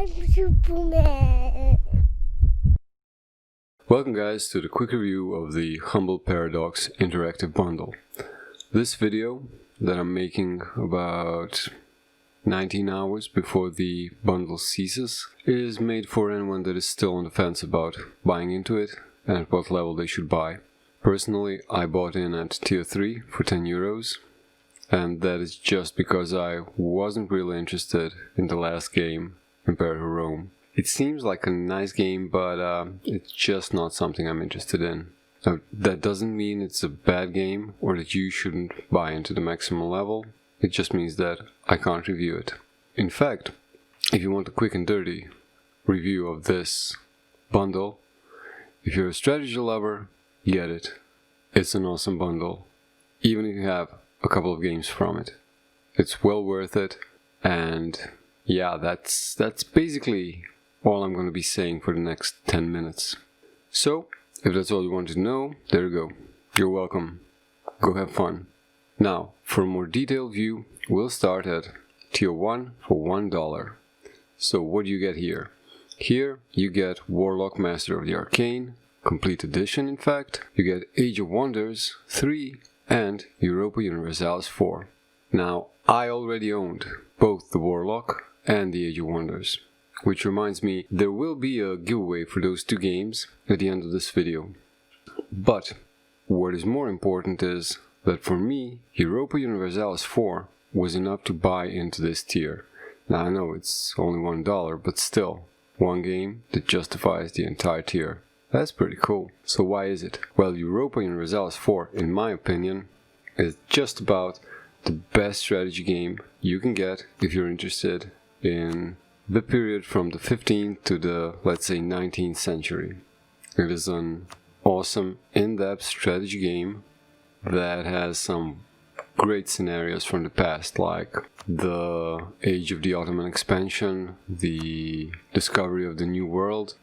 I'm Superman. Welcome guys to the quick review of the Humble Paradox Interactive Bundle. This video that I'm making about 19 hours before the bundle ceases is made for anyone that is still on the fence about buying into it and at what level they should buy. Personally, I bought in at tier 3 for 10 euros, and that is just because I wasn't really interested in the last game, Imperator Rome. It seems like a nice game, but it's just not something I'm interested in. Now, that doesn't mean it's a bad game or that you shouldn't buy into the maximum level. It just means that I can't review it. In fact, if you want a quick and dirty review of this bundle, if you're a strategy lover, get it. It's an awesome bundle, even if you have a couple of games from it. It's well worth it, and yeah, that's basically all I'm going to be saying for the next 10 minutes. So, if that's all you wanted to know, there you go. You're welcome. Go have fun. Now, for a more detailed view, we'll start at tier 1 for $1. So what do you get here? Here you get Warlock Master of the Arcane, Complete Edition in fact. You get Age of Wonders 3 and Europa Universalis 4. Now, I already owned both the Warlock and the Age of Wonders. Which reminds me, there will be a giveaway for those two games at the end of this video. But what is more important is that for me, Europa Universalis 4 was enough to buy into this tier. Now I know it's only $1, but still, one game that justifies the entire tier. That's pretty cool. So why is it? Well, Europa Universalis 4, in my opinion, is just about the best strategy game you can get if you're interested in the period from the 15th to the, let's say, 19th century. It is an awesome, in-depth strategy game that has some great scenarios from the past, like the Age of the Ottoman expansion, the discovery of the New World,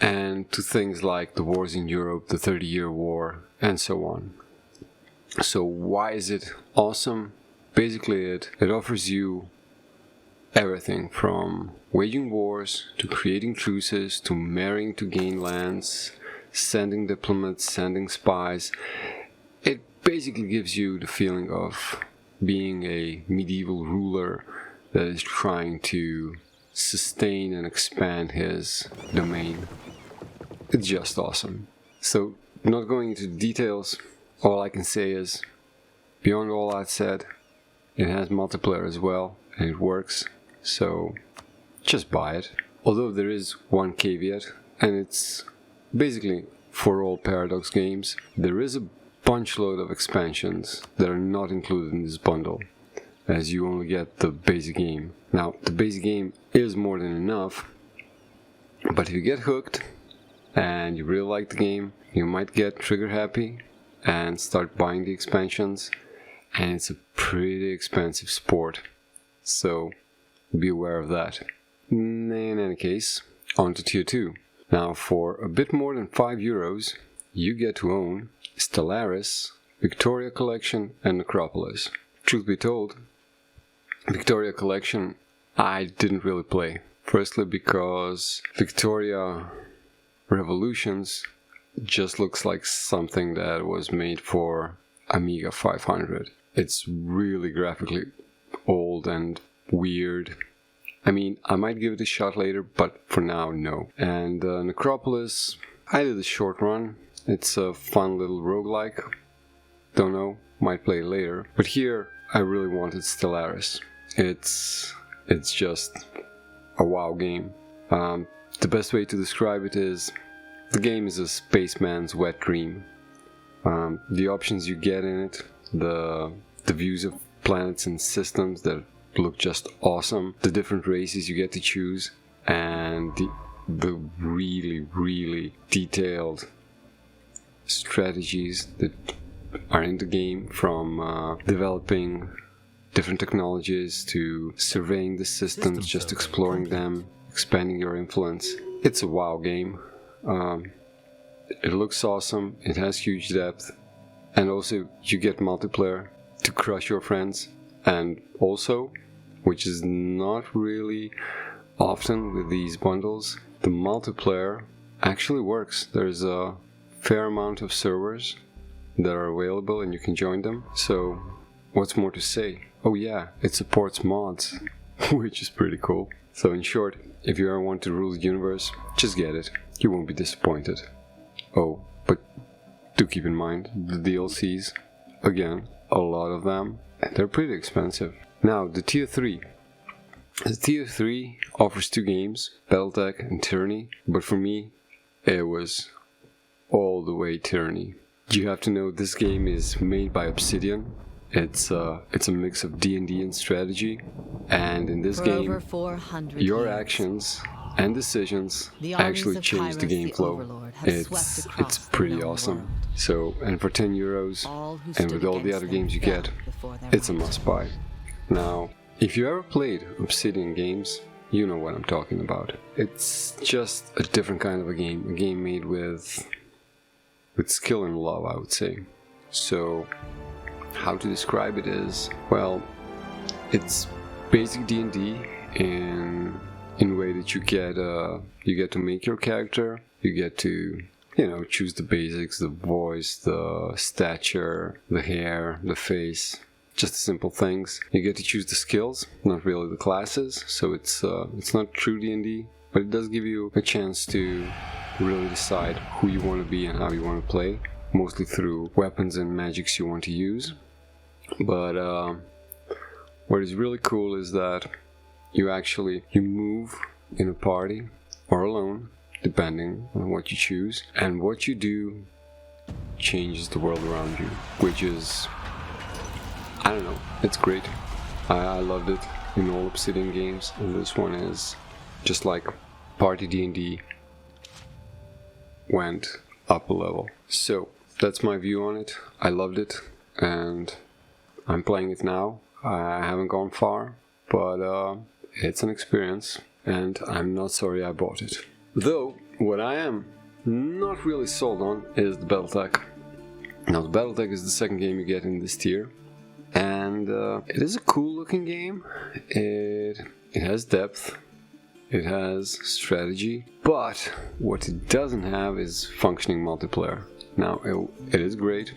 and to things like the wars in Europe, the 30-Year War, and so on. So why is it awesome? Basically, it offers you everything from waging wars, to creating truces, to marrying to gain lands, sending diplomats, sending spies. It basically gives you the feeling of being a medieval ruler that is trying to sustain and expand his domain. It's just awesome. So, not going into details, all I can say is, beyond all that said, it has multiplayer as well, and it works. So, just buy it. Although there is one caveat, and it's basically for all Paradox games, there is a bunch load of expansions that are not included in this bundle, as you only get the basic game. Now, the basic game is more than enough, but if you get hooked and you really like the game, you might get trigger happy and start buying the expansions, and it's a pretty expensive sport. So, be aware of that. In any case, on to tier 2. Now, for a bit more than 5 euros, you get to own Stellaris, Victoria Collection, and Necropolis. Truth be told, Victoria Collection I didn't really play. Firstly, because Victoria Revolutions just looks like something that was made for Amiga 500. It's really graphically old and weird. I mean, I might give it a shot later, but for now, no. And Necropolis, I did a short run. It's a fun little roguelike. Don't know, might play later. But here, I really wanted Stellaris. It's just a wow game. The best way to describe it is, the game is a spaceman's wet dream. The options you get in it, the views of planets and systems that look just awesome, the different races you get to choose, and the really, really detailed strategies that are in the game, from developing different technologies to surveying the systems, just exploring them, expanding your influence. It's a wow game. It looks awesome, it has huge depth, and also you get multiplayer to crush your friends, and also, which is not really often with these bundles, the multiplayer actually works. There's a fair amount of servers that are available and you can join them. So what's more to say? Oh yeah, it supports mods, which is pretty cool. So in short, if you ever want to rule the universe, just get it. You won't be disappointed. Oh, but do keep in mind the DLCs, again, a lot of them, and they're pretty expensive. Now, the Tier 3. The Tier 3 offers 2 games, Battletech and Tyranny, but for me, it was all the way Tyranny. You have to know this game is made by Obsidian. It's a mix of D&D and strategy, and in this game, your actions and decisions actually change the game flow. It's pretty awesome. So, and for 10 euros, and with all the other games you get, it's a must buy. Now, if you ever played Obsidian games, you know what I'm talking about. It's just a different kind of a game made with skill and love, I would say. So, how to describe it is, well, it's basic D&D in a way that you get to make your character, you get to, you know, choose the basics, the voice, the stature, the hair, the face, just the simple things. You get to choose the skills, not really the classes, so it's not true D&D, but it does give you a chance to really decide who you want to be and how you want to play, mostly through weapons and magics you want to use. But what is really cool is that you move in a party or alone, depending on what you choose, and what you do changes the world around you, which is, I don't know, it's great. I loved it in all Obsidian games, and this one is just like Party D&D went up a level. So that's my view on it. I loved it, and I'm playing it now. I haven't gone far, but it's an experience, and I'm not sorry I bought it. Though, what I am not really sold on is the Battletech. Now, the Battletech is the second game you get in this tier, and it is a cool looking game. It has depth, it has strategy, but what it doesn't have is functioning multiplayer. Now, it is great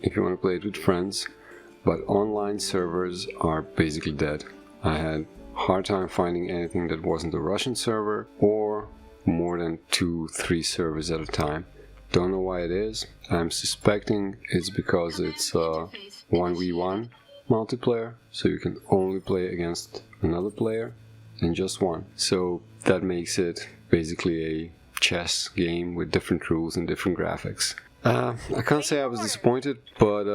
if you want to play it with friends, but online servers are basically dead. I had a hard time finding anything that wasn't a Russian server or more than 2-3 servers at a time. Don't know why it is. I'm suspecting it's because it's 1v1 multiplayer, so you can only play against another player and just one. So that makes it basically a chess game with different rules and different graphics. I can't say I was disappointed, but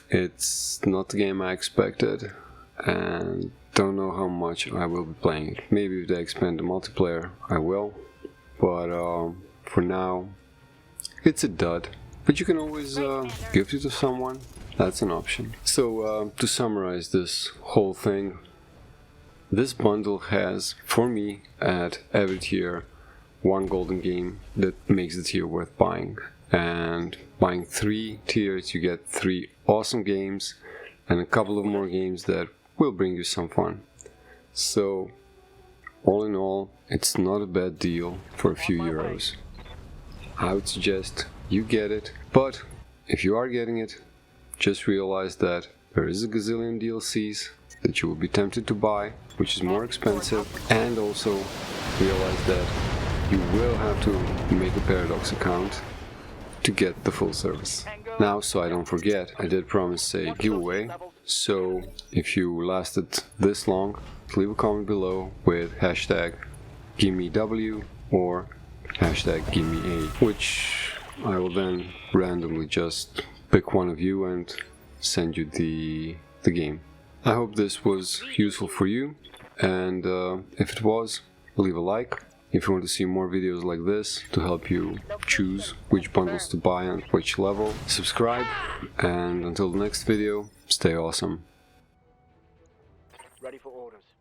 it's not the game I expected, and don't know how much I will be playing it. Maybe if they expand the multiplayer, I will, but for now, it's a dud. But you can always gift it to someone, that's an option. So to summarize this whole thing, this bundle has, for me, at every tier, one golden game that makes the tier worth buying. And buying 3 tiers, you get 3 awesome games and a couple of more games that will bring you some fun. So, all in all, it's not a bad deal for a few euros. I would suggest you get it, but if you are getting it, just realize that there is a gazillion DLCs that you will be tempted to buy, which is more expensive, and also realize that you will have to make a Paradox account to get the full service. Now, so I don't forget, I did promise a giveaway, so if you lasted this long, leave a comment below with hashtag GimmeW or hashtag GimmeA, which I will then randomly just pick one of you and send you the game. I hope this was useful for you, and if it was, leave a like. If you want to see more videos like this to help you choose which bundles to buy and which level, subscribe, and until the next video, stay awesome. Ready for orders.